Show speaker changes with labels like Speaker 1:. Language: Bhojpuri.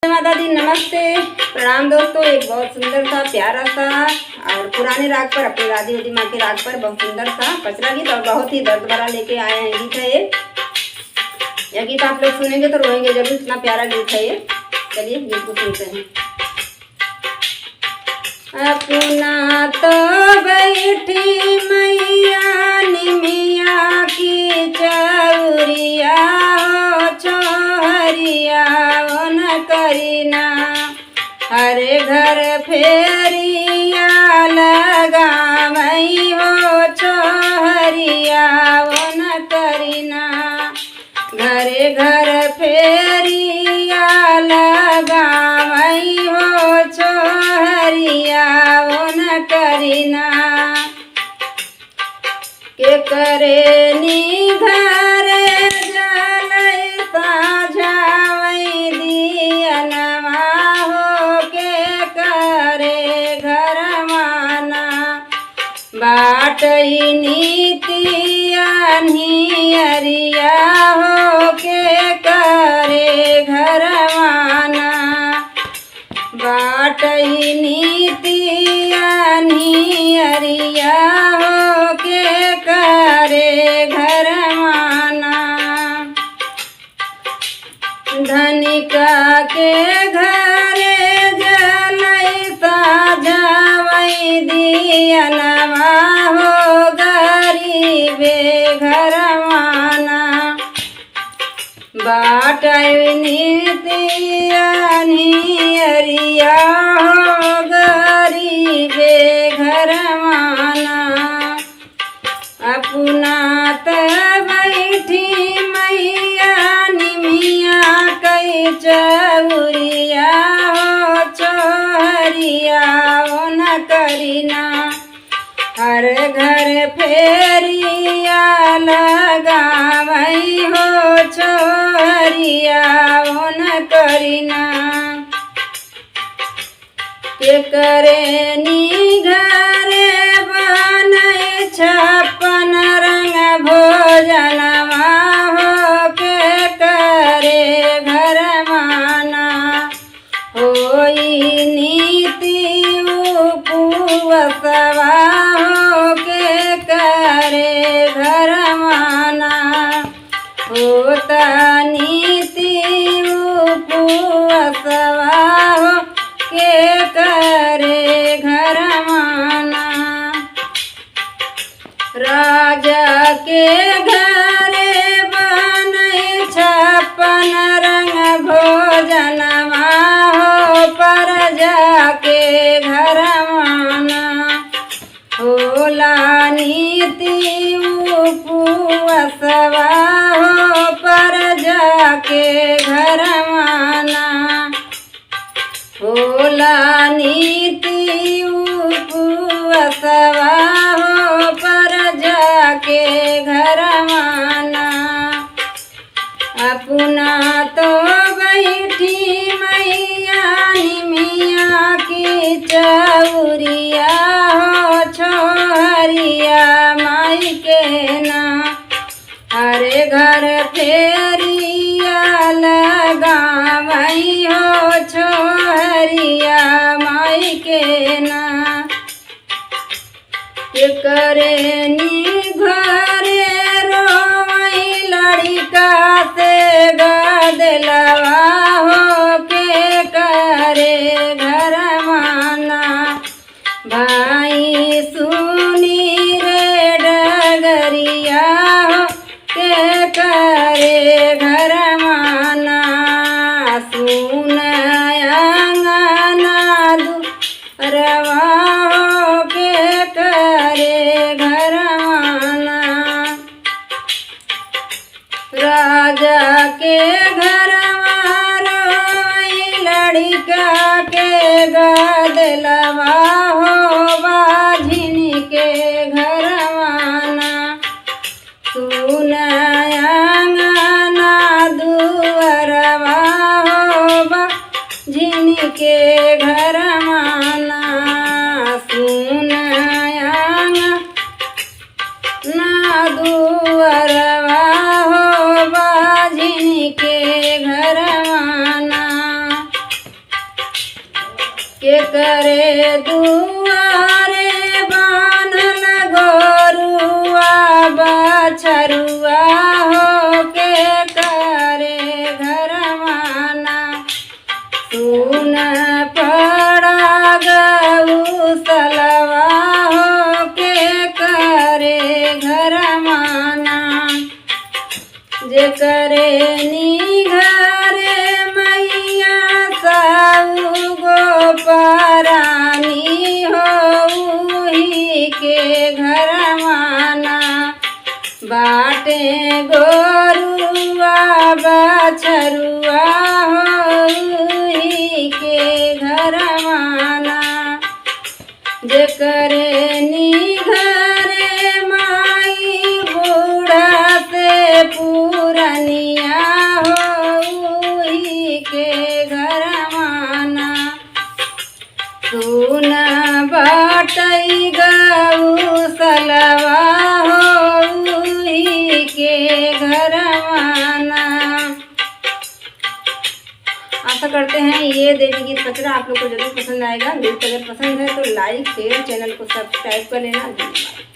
Speaker 1: माता दी नमस्ते प्रणाम दोस्तों। एक बहुत सुंदर सा प्यारा सा और पुराने राग पर अपनी दादी उदी माँ के राग पर बहुत सुंदर सा पचरा गीत और बहुत ही दर्द भरा लेके आए हैं गीत है ये। यह गीत आप लोग सुनेंगे तो रोएंगे जरूर, इतना प्यारा गीत है ये। चलिए गीत को सुनते हैं। अपना तो बैठी मैया निमिया की चौरिया हो छोहरिया वो न करीना, हरे घर फेरिया लगावई हो छोहरिया वो न करीना, घरे घर फेरिया लगावई हो छोहरिया वो न करीना, के करे नी घरे जलई साझावई दियनवा हो, के करे घर माना बाटई नीतिया नियरिया हो, के करे घर माना बाटई नीतिया नियरिया हो, के करे घर माना, धनिका के घरे जलई साझावई दियनवा हो, गरीबे घर माना बाटई नीतिया नियरिया हो, गरीबे घर माना, अपना त बैठी मैया निमिया कई चौरिया हो छोहरिया वो न करीना, हर घर फेरिया लगावई हो छोहरिया वो न करीना, के करे नी घरे बनई छप्पन रंग भोजनवा हो, के करे घर माना होई नीति उपवसवा हो, के करे घर माना होता नीति उपवसवा हो, के करे घर माना, राजा के घरे बनई छप्पन रंग भोजनवा हो, प्रजा के घर माना होला नीति उपवसवा हो, प्रजा के घर माना होला नीति उपवसवा हो, प्रजा के घर माना, अपना तो बैठी मैया निमिया की चौरिया हो छोहरिया माई के ना, हरे घर फेरिया लगावई हो छोहरिया माई के ना, के करे नी घरे रोवई लड़िका से गदलवा हो, के करे घर माना भाई सुनी रे डगरिया हो, के करे घर माना सुन अंगना दुरवा हो, के करे घर माना, राजा के घर रोई लड़िका के गदलवा हो, बाझिनी के घर माना सुन अंगना दुअरवा हो, बाझिनी के घर माना सुन अंगना दुअरवा हो, बाझिनी के घर माना। जेकरे दुआरे बान्हल गोरुआ बछरुआ हो के करे घरवाना सुन पड़ा गौसलवा हो के करे घरवाना जेकरे निघरे मैया साउ गोपरानी होई के घरवाना बाटे गोरुआ बछरुआ होई के घरवाना जेकरे निघरे माई बूढ़ा से पुरनिया होई के घरवाना सुन बाटई गौसलवा होई के घरवाना। आशा करते हैं ये देवी गीत पचरा आप लोग को जरूर पसंद आएगा। गीत अगर पसंद है तो लाइक शेयर चैनल को सब्सक्राइब कर लेना। धन्यवाद।